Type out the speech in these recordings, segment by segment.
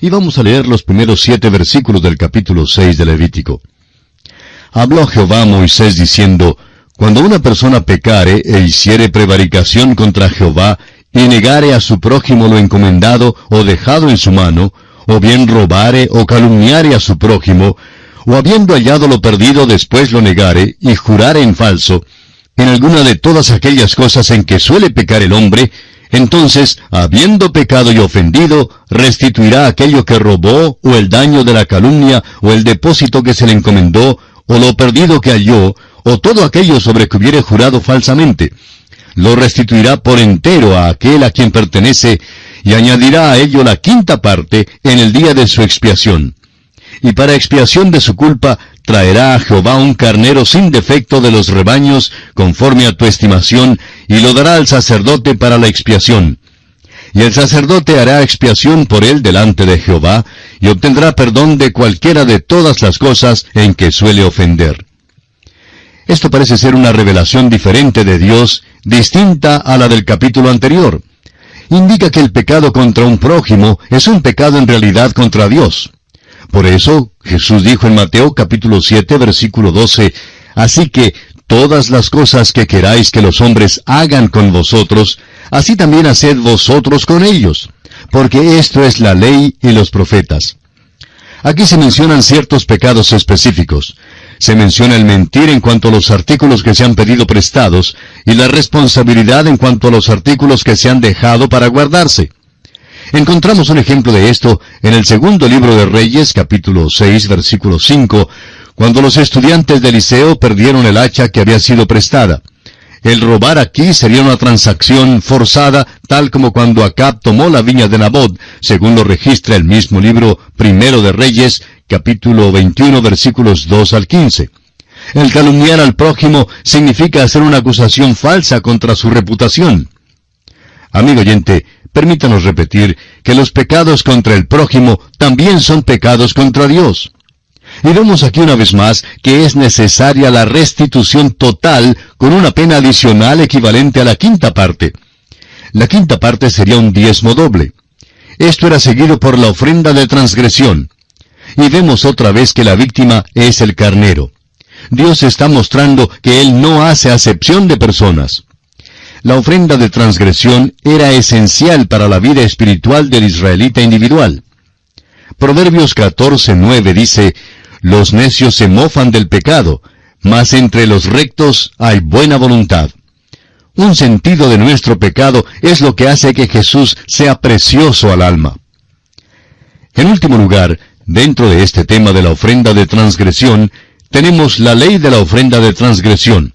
y vamos a leer los primeros 7 versículos del capítulo 6 de Levítico. Habló Jehová a Moisés diciendo, cuando una persona pecare e hiciere prevaricación contra Jehová, y negare a su prójimo lo encomendado o dejado en su mano, o bien robare o calumniare a su prójimo, o habiendo hallado lo perdido después lo negare, y jurare en falso, en alguna de todas aquellas cosas en que suele pecar el hombre, entonces, habiendo pecado y ofendido, restituirá aquello que robó, o el daño de la calumnia, o el depósito que se le encomendó, o lo perdido que halló, o todo aquello sobre que hubiere jurado falsamente. Lo restituirá por entero a aquel a quien pertenece, y añadirá a ello la 5ª parte en el día de su expiación. Y para expiación de su culpa, traerá a Jehová un carnero sin defecto de los rebaños, conforme a tu estimación, y lo dará al sacerdote para la expiación. Y el sacerdote hará expiación por él delante de Jehová, y obtendrá perdón de cualquiera de todas las cosas en que suele ofender. Esto parece ser una revelación diferente de Dios, distinta a la del capítulo anterior. Indica que el pecado contra un prójimo es un pecado en realidad contra Dios. Por eso, Jesús dijo en Mateo capítulo 7, versículo 12, así que todas las cosas que queráis que los hombres hagan con vosotros, así también haced vosotros con ellos, porque esto es la ley y los profetas. Aquí se mencionan ciertos pecados específicos. Se menciona el mentir en cuanto a los artículos que se han pedido prestados, y la responsabilidad en cuanto a los artículos que se han dejado para guardarse. Encontramos un ejemplo de esto en el segundo libro de Reyes, capítulo 6, versículo 5, cuando los estudiantes de Eliseo perdieron el hacha que había sido prestada. El robar aquí sería una transacción forzada, tal como cuando Acab tomó la viña de Nabot, según lo registra el mismo libro primero de Reyes, capítulo 21, versículos 2 al 15. El calumniar al prójimo significa hacer una acusación falsa contra su reputación. Amigo oyente, permítanos repetir que los pecados contra el prójimo también son pecados contra Dios. Y vemos aquí una vez más que es necesaria la restitución total con una pena adicional equivalente a la 5ª parte. La 5ª parte sería un diezmo doble. Esto era seguido por la ofrenda de transgresión. Y vemos otra vez que la víctima es el carnero. Dios está mostrando que Él no hace acepción de personas. La ofrenda de transgresión era esencial para la vida espiritual del israelita individual. Proverbios 14:9 dice, los necios se mofan del pecado, mas entre los rectos hay buena voluntad. Un sentido de nuestro pecado es lo que hace que Jesús sea precioso al alma. En último lugar, dentro de este tema de la ofrenda de transgresión, tenemos la ley de la ofrenda de transgresión.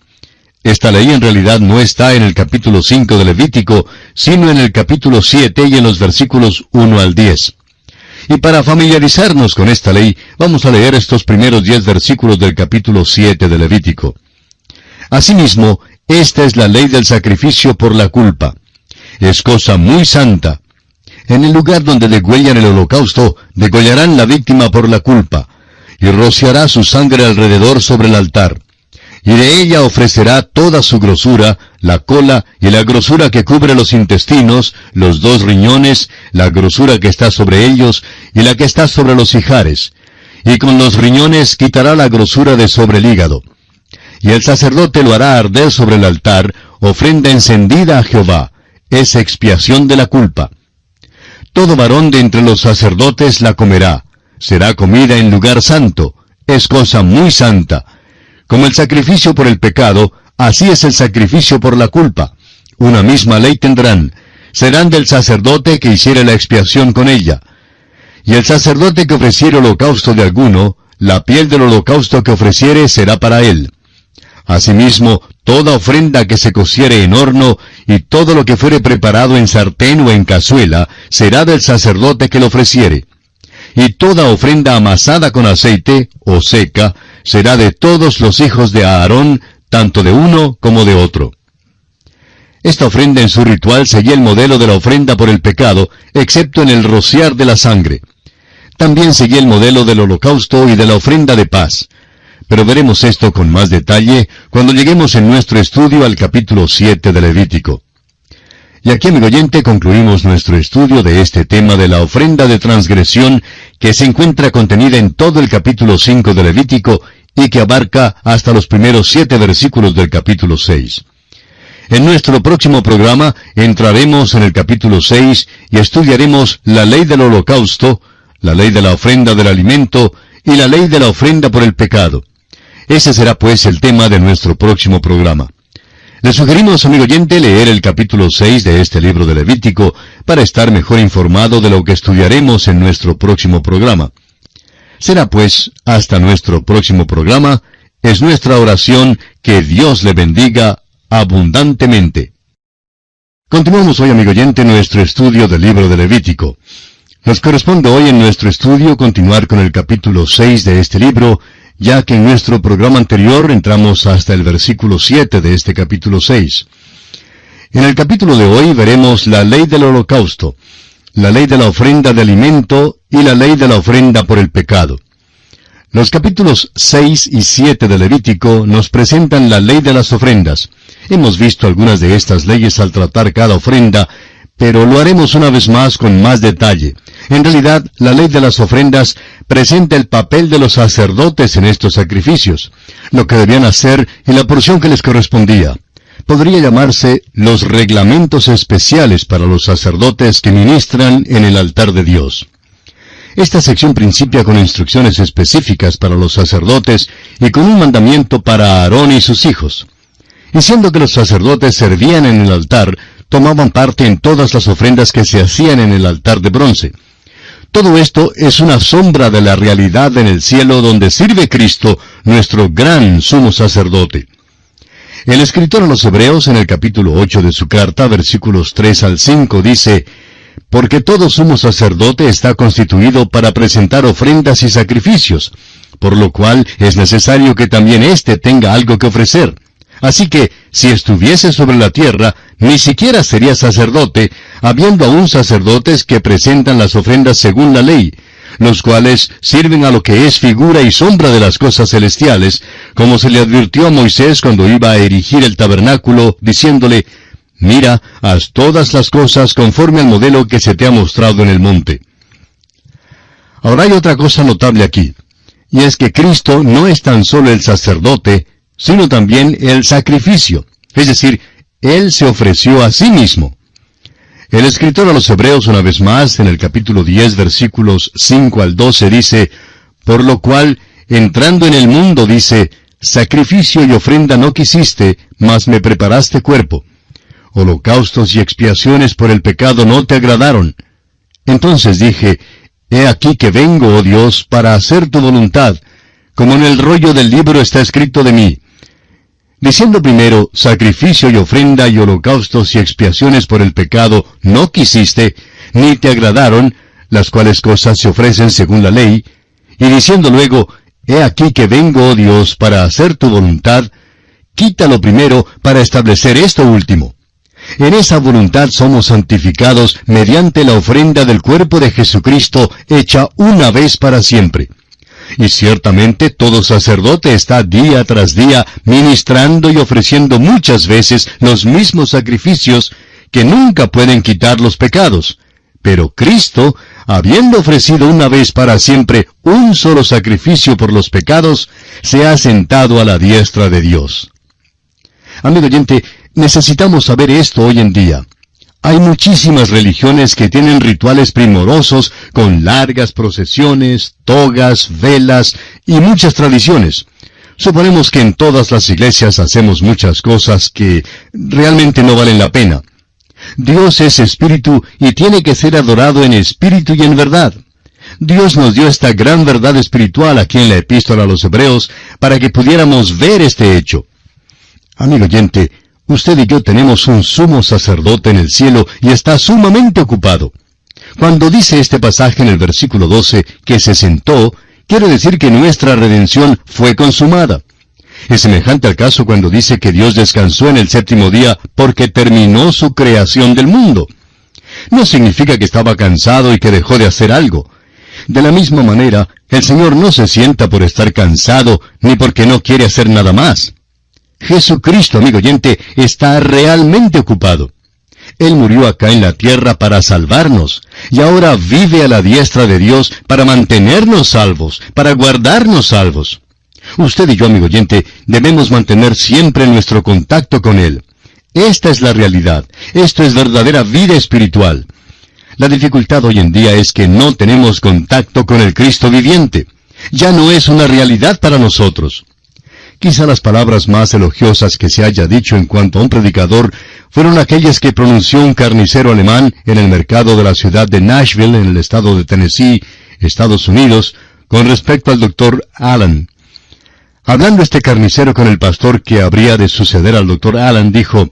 Esta ley en realidad no está en el capítulo 5 de Levítico, sino en el capítulo 7 y en los versículos 1 al 10. Y para familiarizarnos con esta ley, vamos a leer estos primeros 10 versículos del capítulo 7 de Levítico. Asimismo, esta es la ley del sacrificio por la culpa. Es cosa muy santa. En el lugar donde degüellan el holocausto, degollarán la víctima por la culpa, y rociará su sangre alrededor sobre el altar. Y de ella ofrecerá toda su grosura, la cola y la grosura que cubre los intestinos, los 2 riñones, la grosura que está sobre ellos y la que está sobre los ijares. Y con los riñones quitará la grosura de sobre el hígado. Y el sacerdote lo hará arder sobre el altar, ofrenda encendida a Jehová. Es expiación de la culpa. Todo varón de entre los sacerdotes la comerá. Será comida en lugar santo. Es cosa muy santa. Como el sacrificio por el pecado, así es el sacrificio por la culpa. Una misma ley tendrán. Serán del sacerdote que hiciere la expiación con ella. Y el sacerdote que ofreciere holocausto de alguno, la piel del holocausto que ofreciere será para él. Asimismo, toda ofrenda que se cociere en horno, y todo lo que fuere preparado en sartén o en cazuela, será del sacerdote que lo ofreciere. Y toda ofrenda amasada con aceite, o seca, será de todos los hijos de Aarón, tanto de uno como de otro. Esta ofrenda en su ritual seguía el modelo de la ofrenda por el pecado, excepto en el rociar de la sangre. También seguía el modelo del holocausto y de la ofrenda de paz. Pero veremos esto con más detalle cuando lleguemos en nuestro estudio al capítulo 7 de Levítico. Y aquí, amigo oyente, concluimos nuestro estudio de este tema de la ofrenda de transgresión que se encuentra contenida en todo el capítulo 5 de Levítico y que abarca hasta los primeros 7 versículos del capítulo 6. En nuestro próximo programa entraremos en el capítulo 6 y estudiaremos la ley del holocausto, la ley de la ofrenda del alimento y la ley de la ofrenda por el pecado. Ese será pues el tema de nuestro próximo programa. Le sugerimos, amigo oyente, leer el capítulo 6 de este libro de Levítico para estar mejor informado de lo que estudiaremos en nuestro próximo programa. Será pues hasta nuestro próximo programa. Es nuestra oración que Dios le bendiga abundantemente. Continuamos hoy, amigo oyente, nuestro estudio del libro de Levítico. Nos corresponde hoy en nuestro estudio continuar con el capítulo 6 de este libro, ya que en nuestro programa anterior entramos hasta el versículo 7 de este capítulo 6. En el capítulo de hoy veremos la ley del holocausto, la ley de la ofrenda de alimento y la ley de la ofrenda por el pecado. Los capítulos 6 y 7 de Levítico nos presentan la ley de las ofrendas. Hemos visto algunas de estas leyes al tratar cada ofrenda, pero lo haremos una vez más con más detalle. En realidad, la ley de las ofrendas presenta el papel de los sacerdotes en estos sacrificios, lo que debían hacer y la porción que les correspondía. Podría llamarse los reglamentos especiales para los sacerdotes que ministran en el altar de Dios. Esta sección principia con instrucciones específicas para los sacerdotes y con un mandamiento para Aarón y sus hijos. Y siendo que los sacerdotes servían en el altar, tomaban parte en todas las ofrendas que se hacían en el altar de bronce. Todo esto es una sombra de la realidad en el cielo donde sirve Cristo, nuestro gran sumo sacerdote. El escritor a los Hebreos en el capítulo 8 de su carta, versículos 3 al 5, dice: «Porque todo sumo sacerdote está constituido para presentar ofrendas y sacrificios, por lo cual es necesario que también éste tenga algo que ofrecer. Así que, si estuviese sobre la tierra, ni siquiera sería sacerdote, habiendo aún sacerdotes que presentan las ofrendas según la ley, los cuales sirven a lo que es figura y sombra de las cosas celestiales, como se le advirtió a Moisés cuando iba a erigir el tabernáculo, diciéndole: Mira, haz todas las cosas conforme al modelo que se te ha mostrado en el monte». Ahora hay otra cosa notable aquí, y es que Cristo no es tan solo el sacerdote, sino también el sacrificio, es decir, Él se ofreció a sí mismo. El escritor a los Hebreos una vez más, en el capítulo 10, versículos 5 al 12, dice: «Por lo cual, entrando en el mundo, dice, sacrificio y ofrenda no quisiste, mas me preparaste cuerpo. Holocaustos y expiaciones por el pecado no te agradaron. Entonces dije, he aquí que vengo, oh Dios, para hacer tu voluntad, como en el rollo del libro está escrito de mí. Diciendo primero, sacrificio y ofrenda y holocaustos y expiaciones por el pecado no quisiste, ni te agradaron, las cuales cosas se ofrecen según la ley, y diciendo luego, he aquí que vengo, oh Dios, para hacer tu voluntad, quítalo primero para establecer esto último. En esa voluntad somos santificados mediante la ofrenda del cuerpo de Jesucristo hecha una vez para siempre. Y ciertamente todo sacerdote está día tras día ministrando y ofreciendo muchas veces los mismos sacrificios que nunca pueden quitar los pecados. Pero Cristo, habiendo ofrecido una vez para siempre un solo sacrificio por los pecados, se ha sentado a la diestra de Dios». Amigo oyente, necesitamos saber esto hoy en día. Hay muchísimas religiones que tienen rituales primorosos con largas procesiones, togas, velas y muchas tradiciones. Suponemos que en todas las iglesias hacemos muchas cosas que realmente no valen la pena. Dios es espíritu y tiene que ser adorado en espíritu y en verdad. Dios nos dio esta gran verdad espiritual aquí en la Epístola a los Hebreos para que pudiéramos ver este hecho. Amigo oyente, usted y yo tenemos un sumo sacerdote en el cielo y está sumamente ocupado. Cuando dice este pasaje en el versículo 12 que se sentó, quiere decir que nuestra redención fue consumada. Es semejante al caso cuando dice que Dios descansó en el séptimo día porque terminó su creación del mundo. No significa que estaba cansado y que dejó de hacer algo. De la misma manera, el Señor no se sienta por estar cansado ni porque no quiere hacer nada más. Jesucristo, amigo oyente, está realmente ocupado. Él murió acá en la tierra para salvarnos, y ahora vive a la diestra de Dios para mantenernos salvos, para guardarnos salvos. Usted y yo, amigo oyente, debemos mantener siempre nuestro contacto con Él. Esta es la realidad. Esto es verdadera vida espiritual. La dificultad hoy en día es que no tenemos contacto con el Cristo viviente. Ya no es una realidad para nosotros. Quizá las palabras más elogiosas que se haya dicho en cuanto a un predicador fueron aquellas que pronunció un carnicero alemán en el mercado de la ciudad de Nashville, en el estado de Tennessee, Estados Unidos, con respecto al Dr. Allen. Hablando este carnicero con el pastor que habría de suceder al Dr. Allen, dijo,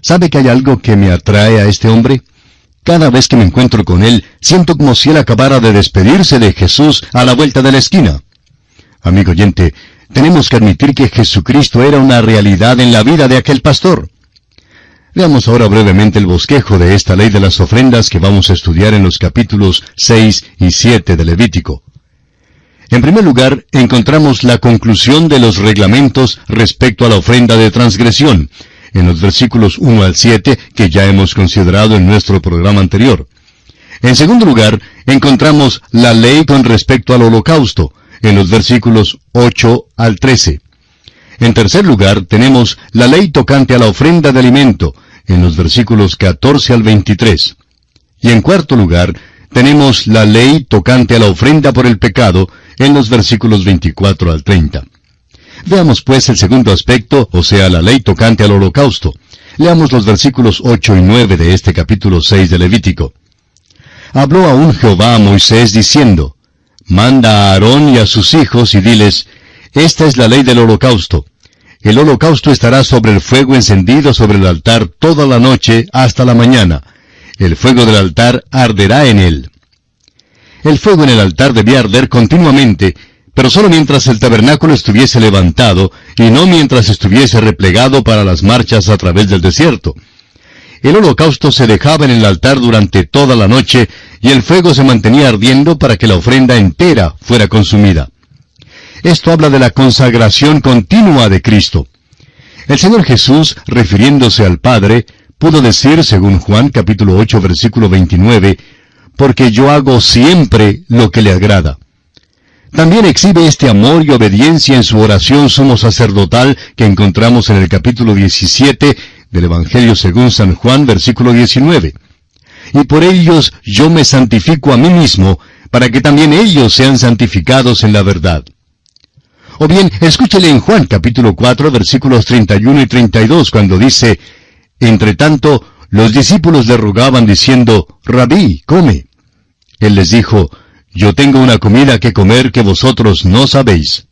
¿sabe que hay algo que me atrae a este hombre? Cada vez que me encuentro con él, siento como si él acabara de despedirse de Jesús a la vuelta de la esquina. Amigo oyente, tenemos que admitir que Jesucristo era una realidad en la vida de aquel pastor. Veamos ahora brevemente el bosquejo de esta ley de las ofrendas que vamos a estudiar en los capítulos 6 y 7 de Levítico. En primer lugar, encontramos la conclusión de los reglamentos respecto a la ofrenda de transgresión, en los versículos 1 al 7, que ya hemos considerado en nuestro programa anterior. En segundo lugar, encontramos la ley con respecto al holocausto, en los versículos 8 al 13. En tercer lugar, tenemos la ley tocante a la ofrenda de alimento, en los versículos 14 al 23. Y en cuarto lugar, tenemos la ley tocante a la ofrenda por el pecado, en los versículos 24 al 30. Veamos pues el segundo aspecto, o sea, la ley tocante al holocausto. Leamos los versículos 8 y 9 de este capítulo 6 de Levítico. Habló aún Jehová a Moisés diciendo, Manda a Aarón y a sus hijos y diles, Esta es la ley del holocausto. El holocausto estará sobre el fuego encendido sobre el altar toda la noche hasta la mañana. El fuego del altar arderá en él. El fuego en el altar debía arder continuamente, pero solo mientras el tabernáculo estuviese levantado, y no mientras estuviese replegado para las marchas a través del desierto. El holocausto se dejaba en el altar durante toda la noche, y el fuego se mantenía ardiendo para que la ofrenda entera fuera consumida. Esto habla de la consagración continua de Cristo. El Señor Jesús, refiriéndose al Padre, pudo decir, según Juan capítulo 8, versículo 29, porque yo hago siempre lo que le agrada. También exhibe este amor y obediencia en su oración sumo sacerdotal que encontramos en el capítulo 17 del Evangelio según San Juan, versículo 19. Y por ellos yo me santifico a mí mismo, para que también ellos sean santificados en la verdad. O bien, escúchele en Juan capítulo 4, versículos 31 y 32, cuando dice, Entre tanto, los discípulos le rogaban diciendo, Rabí, come. Él les dijo, Yo tengo una comida que comer que vosotros no sabéis.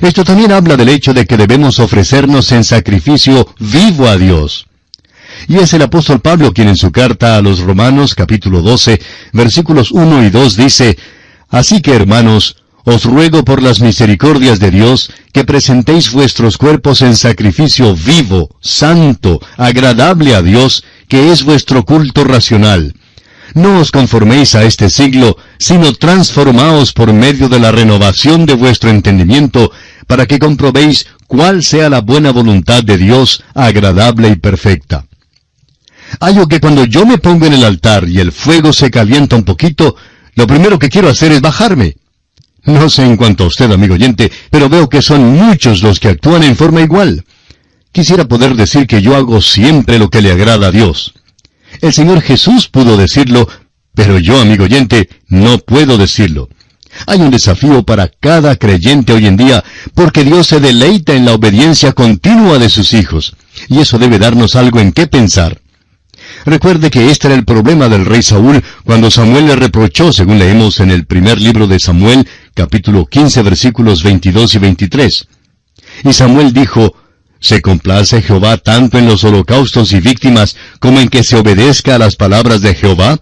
Esto también habla del hecho de que debemos ofrecernos en sacrificio vivo a Dios. Y es el apóstol Pablo quien en su carta a los Romanos, capítulo 12, versículos 1 y 2 dice, Así que, hermanos, os ruego por las misericordias de Dios que presentéis vuestros cuerpos en sacrificio vivo, santo, agradable a Dios, que es vuestro culto racional. No os conforméis a este siglo, sino transformaos por medio de la renovación de vuestro entendimiento, para que comprobéis cuál sea la buena voluntad de Dios, agradable y perfecta. Hallo que cuando yo me pongo en el altar y el fuego se calienta un poquito, lo primero que quiero hacer es bajarme. No sé en cuanto a usted, amigo oyente, pero veo que son muchos los que actúan en forma igual. Quisiera poder decir que yo hago siempre lo que le agrada a Dios. El Señor Jesús pudo decirlo, pero yo, amigo oyente, no puedo decirlo. Hay un desafío para cada creyente hoy en día, porque Dios se deleita en la obediencia continua de sus hijos, y eso debe darnos algo en qué pensar. Recuerde que este era el problema del rey Saúl cuando Samuel le reprochó, según leemos en el primer libro de Samuel, capítulo 15, versículos 22 y 23. Y Samuel dijo, ¿se complace Jehová tanto en los holocaustos y víctimas como en que se obedezca a las palabras de Jehová?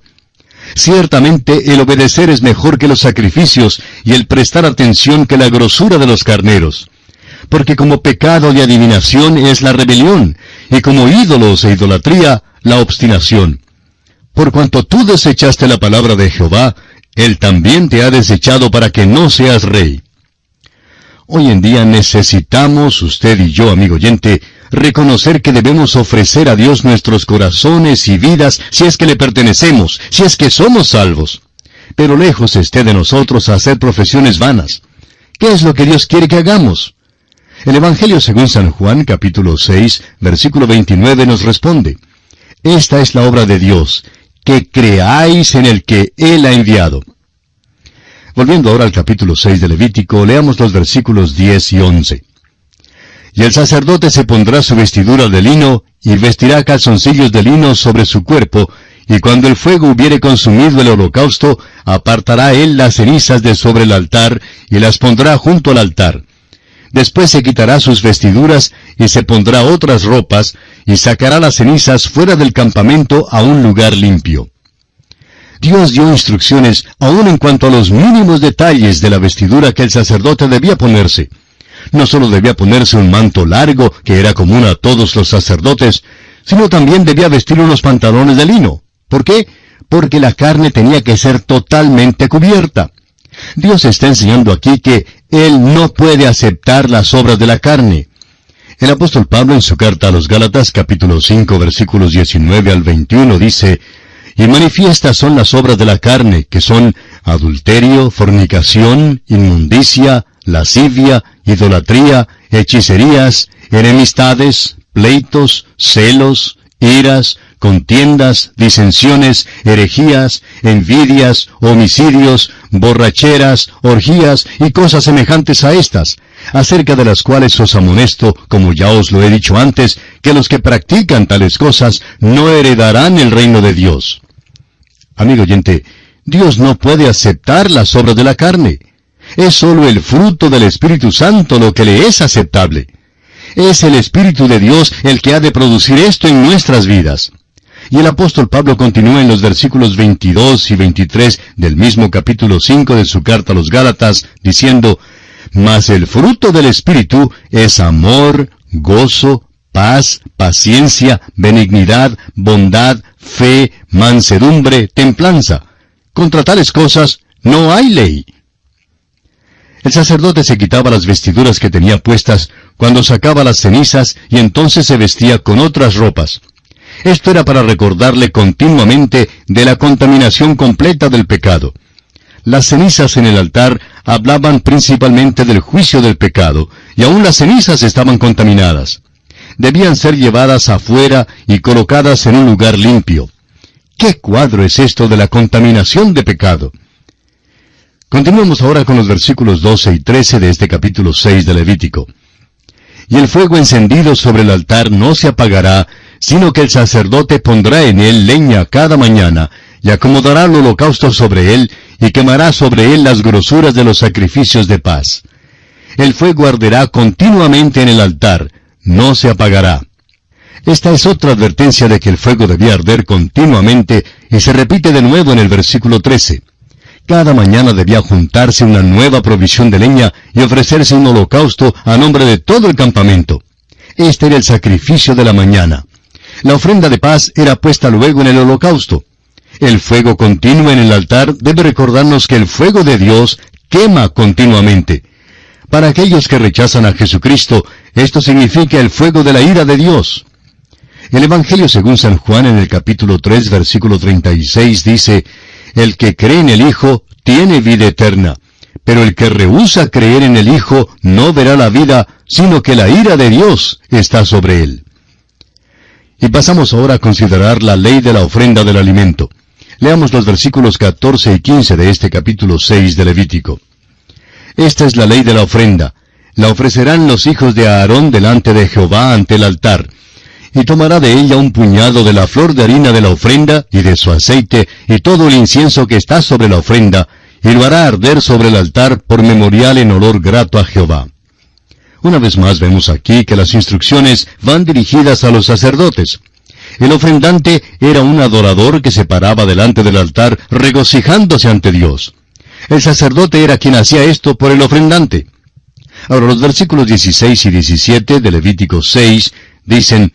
Ciertamente el obedecer es mejor que los sacrificios y el prestar atención que la grosura de los carneros. Porque como pecado y adivinación es la rebelión, y como ídolos e idolatría, la obstinación. Por cuanto tú desechaste la palabra de Jehová, Él también te ha desechado para que no seas rey. Hoy en día necesitamos, usted y yo, amigo oyente, reconocer que debemos ofrecer a Dios nuestros corazones y vidas si es que le pertenecemos, si es que somos salvos. Pero lejos esté de nosotros hacer profesiones vanas. ¿Qué es lo que Dios quiere que hagamos? El Evangelio según San Juan, capítulo 6, versículo 29 nos responde: Esta es la obra de Dios, que creáis en el que Él ha enviado. Volviendo ahora al capítulo 6 de Levítico, leamos los versículos 10 y 11. Y el sacerdote se pondrá su vestidura de lino, y vestirá calzoncillos de lino sobre su cuerpo, y cuando el fuego hubiere consumido el holocausto, apartará él las cenizas de sobre el altar, y las pondrá junto al altar. Después se quitará sus vestiduras, y se pondrá otras ropas, y sacará las cenizas fuera del campamento a un lugar limpio. Dios dio instrucciones aún en cuanto a los mínimos detalles de la vestidura que el sacerdote debía ponerse. No solo debía ponerse un manto largo, que era común a todos los sacerdotes, sino también debía vestir unos pantalones de lino. ¿Por qué? Porque la carne tenía que ser totalmente cubierta. Dios está enseñando aquí que Él no puede aceptar las obras de la carne. El apóstol Pablo en su carta a los Gálatas, capítulo 5, versículos 19 al 21, dice: Y manifiestas son las obras de la carne, que son adulterio, fornicación, inmundicia, lascivia, idolatría, hechicerías, enemistades, pleitos, celos, iras, contiendas, disensiones, herejías, envidias, homicidios, borracheras, orgías y cosas semejantes a estas, acerca de las cuales os amonesto, como ya os lo he dicho antes, que los que practican tales cosas no heredarán el reino de Dios. Amigo oyente, Dios no puede aceptar las obras de la carne. Es sólo el fruto del Espíritu Santo lo que le es aceptable. Es el Espíritu de Dios el que ha de producir esto en nuestras vidas. Y el apóstol Pablo continúa en los versículos 22 y 23 del mismo capítulo 5 de su carta a los Gálatas, diciendo: Mas el fruto del Espíritu es amor, gozo, paz, paciencia, benignidad, bondad, fe, mansedumbre, templanza. Contra tales cosas no hay ley. El sacerdote se quitaba las vestiduras que tenía puestas cuando sacaba las cenizas y entonces se vestía con otras ropas. Esto era para recordarle continuamente de la contaminación completa del pecado. Las cenizas en el altar hablaban principalmente del juicio del pecado, y aún las cenizas estaban contaminadas. Debían ser llevadas afuera y colocadas en un lugar limpio. ¿Qué cuadro es esto de la contaminación de pecado? Continuemos ahora con los versículos 12 y 13 de este capítulo 6 de Levítico. Y el fuego encendido sobre el altar no se apagará, sino que el sacerdote pondrá en él leña cada mañana, y acomodará el holocausto sobre él, y quemará sobre él las grosuras de los sacrificios de paz. El fuego arderá continuamente en el altar, no se apagará. Esta es otra advertencia de que el fuego debía arder continuamente, y se repite de nuevo en el versículo 13. Cada mañana debía juntarse una nueva provisión de leña y ofrecerse un holocausto a nombre de todo el campamento. Este era el sacrificio de la mañana. La ofrenda de paz era puesta luego en el holocausto. El fuego continuo en el altar debe recordarnos que el fuego de Dios quema continuamente. Para aquellos que rechazan a Jesucristo, esto significa el fuego de la ira de Dios. El Evangelio según San Juan en el capítulo 3, versículo 36 dice: El que cree en el Hijo tiene vida eterna, pero el que rehúsa creer en el Hijo no verá la vida, sino que la ira de Dios está sobre él. Y pasamos ahora a considerar la ley de la ofrenda del alimento. Leamos los versículos 14 y 15 de este capítulo 6 de Levítico. Esta es la ley de la ofrenda. La ofrecerán los hijos de Aarón delante de Jehová ante el altar. Y tomará de ella un puñado de la flor de harina de la ofrenda, y de su aceite, y todo el incienso que está sobre la ofrenda, y lo hará arder sobre el altar por memorial en olor grato a Jehová. Una vez más vemos aquí que las instrucciones van dirigidas a los sacerdotes. El ofrendante era un adorador que se paraba delante del altar regocijándose ante Dios. El sacerdote era quien hacía esto por el ofrendante. Ahora los versículos 16 y 17 de Levítico 6 dicen: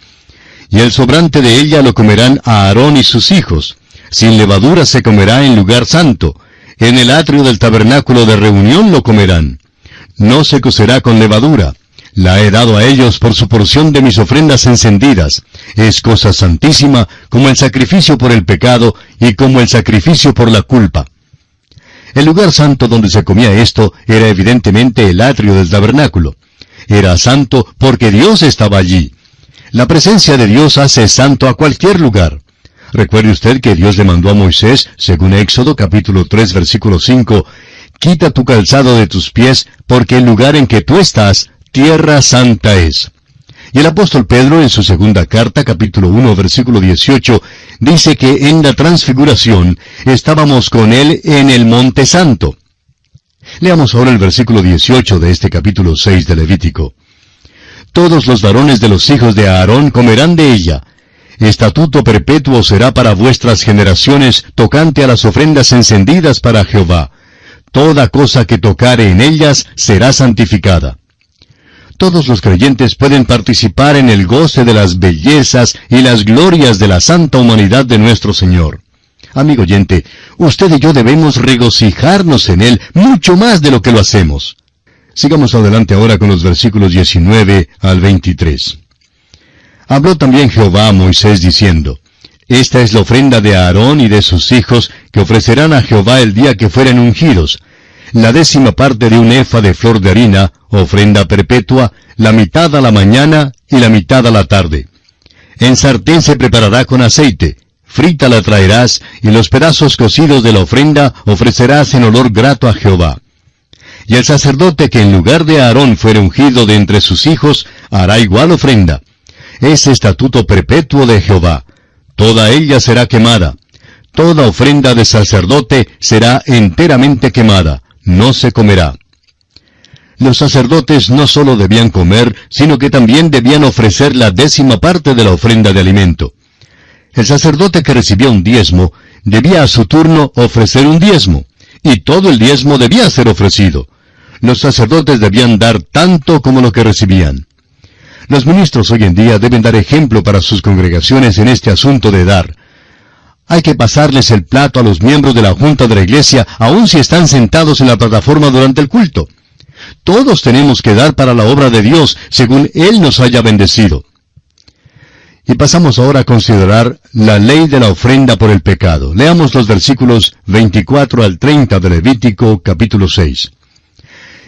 Y el sobrante de ella lo comerán a Aarón y sus hijos. Sin levadura se comerá en lugar santo. En el atrio del tabernáculo de reunión lo comerán. No se cocerá con levadura. La he dado a ellos por su porción de mis ofrendas encendidas. Es cosa santísima como el sacrificio por el pecado y como el sacrificio por la culpa. El lugar santo donde se comía esto era evidentemente el atrio del tabernáculo. Era santo porque Dios estaba allí. La presencia de Dios hace santo a cualquier lugar. Recuerde usted que Dios le mandó a Moisés, según Éxodo capítulo 3 versículo 5, «Quita tu calzado de tus pies, porque el lugar en que tú estás, tierra santa es». Y el apóstol Pedro, en su segunda carta, capítulo 1, versículo 18, dice que en la transfiguración estábamos con él en el monte santo. Leamos ahora el versículo 18 de este capítulo 6 de Levítico. «Todos los varones de los hijos de Aarón comerán de ella. Estatuto perpetuo será para vuestras generaciones tocante a las ofrendas encendidas para Jehová. Toda cosa que tocare en ellas será santificada». Todos los creyentes pueden participar en el goce de las bellezas y las glorias de la santa humanidad de nuestro Señor. Amigo oyente, usted y yo debemos regocijarnos en Él mucho más de lo que lo hacemos. Sigamos adelante ahora con los versículos 19 al 23. Habló también Jehová a Moisés diciendo, «Esta es la ofrenda de Aarón y de sus hijos que ofrecerán a Jehová el día que fueren ungidos. La 10ª parte de un efa de flor de harina, ofrenda perpetua, la mitad a la mañana y la mitad a la tarde. En sartén se preparará con aceite, frita la traerás, y los pedazos cocidos de la ofrenda ofrecerás en olor grato a Jehová. Y el sacerdote que en lugar de Aarón fuere ungido de entre sus hijos, hará igual ofrenda. Es estatuto perpetuo de Jehová. Toda ella será quemada. Toda ofrenda de sacerdote será enteramente quemada. No se comerá». Los sacerdotes no solo debían comer, sino que también debían ofrecer la 10ª parte de la ofrenda de alimento. El sacerdote que recibía un diezmo, debía a su turno ofrecer un diezmo, y todo el diezmo debía ser ofrecido. Los sacerdotes debían dar tanto como lo que recibían. Los ministros hoy en día deben dar ejemplo para sus congregaciones en este asunto de dar. Hay que pasarles el plato a los miembros de la junta de la iglesia, aun si están sentados en la plataforma durante el culto. Todos tenemos que dar para la obra de Dios, según Él nos haya bendecido. Y pasamos ahora a considerar la ley de la ofrenda por el pecado. Leamos los versículos 24 al 30 de Levítico, capítulo 6.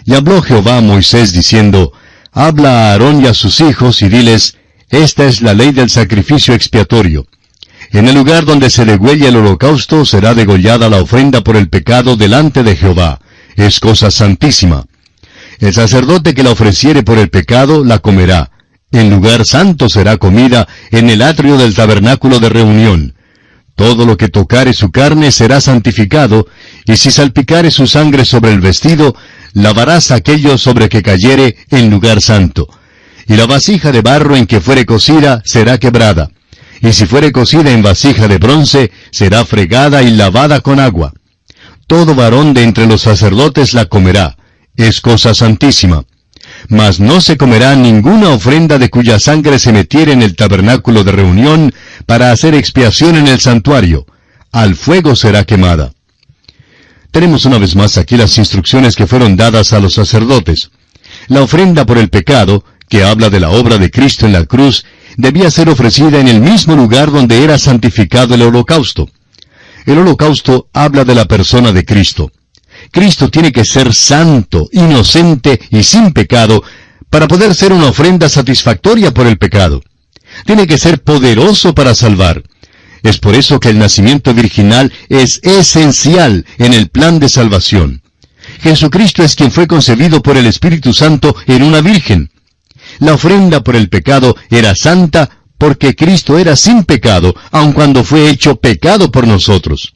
«Y habló Jehová a Moisés diciendo, Habla a Aarón y a sus hijos, y diles, Esta es la ley del sacrificio expiatorio. En el lugar donde se degüelle el holocausto será degollada la ofrenda por el pecado delante de Jehová. Es cosa santísima. El sacerdote que la ofreciere por el pecado la comerá. En lugar santo será comida en el atrio del tabernáculo de reunión. Todo lo que tocare su carne será santificado, y si salpicare su sangre sobre el vestido, lavarás aquello sobre que cayere en lugar santo. Y la vasija de barro en que fuere cocida será quebrada. Y si fuere cocida en vasija de bronce, será fregada y lavada con agua. Todo varón de entre los sacerdotes la comerá. Es cosa santísima. Mas no se comerá ninguna ofrenda de cuya sangre se metiere en el tabernáculo de reunión para hacer expiación en el santuario. Al fuego será quemada. Tenemos una vez más aquí las instrucciones que fueron dadas a los sacerdotes. La ofrenda por el pecado, que habla de la obra de Cristo en la cruz, debía ser ofrecida en el mismo lugar donde era santificado el holocausto. El holocausto habla de la persona de Cristo. Cristo tiene que ser santo, inocente y sin pecado para poder ser una ofrenda satisfactoria por el pecado. Tiene que ser poderoso para salvar. Es por eso que el nacimiento virginal es esencial en el plan de salvación. Jesucristo es quien fue concebido por el Espíritu Santo en una virgen. La ofrenda por el pecado era santa porque Cristo era sin pecado, aun cuando fue hecho pecado por nosotros.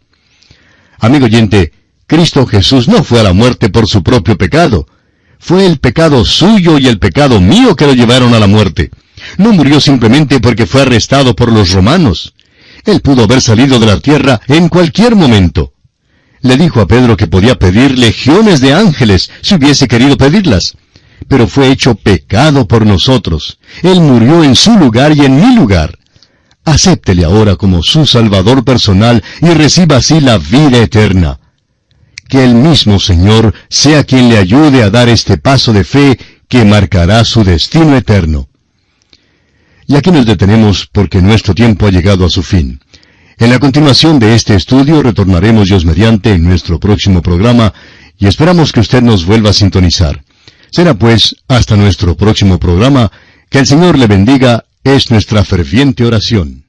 Amigo oyente, Cristo Jesús no fue a la muerte por su propio pecado. Fue el pecado suyo y el pecado mío que lo llevaron a la muerte. No murió simplemente porque fue arrestado por los romanos. Él pudo haber salido de la tierra en cualquier momento. Le dijo a Pedro que podía pedir legiones de ángeles si hubiese querido pedirlas. Pero fue hecho pecado por nosotros. Él murió en su lugar y en mi lugar. Acéptele ahora como su Salvador personal y reciba así la vida eterna. Que el mismo Señor sea quien le ayude a dar este paso de fe que marcará su destino eterno. Y aquí nos detenemos porque nuestro tiempo ha llegado a su fin. En la continuación de este estudio retornaremos Dios mediante en nuestro próximo programa y esperamos que usted nos vuelva a sintonizar. Será pues hasta nuestro próximo programa. Que el Señor le bendiga es nuestra ferviente oración.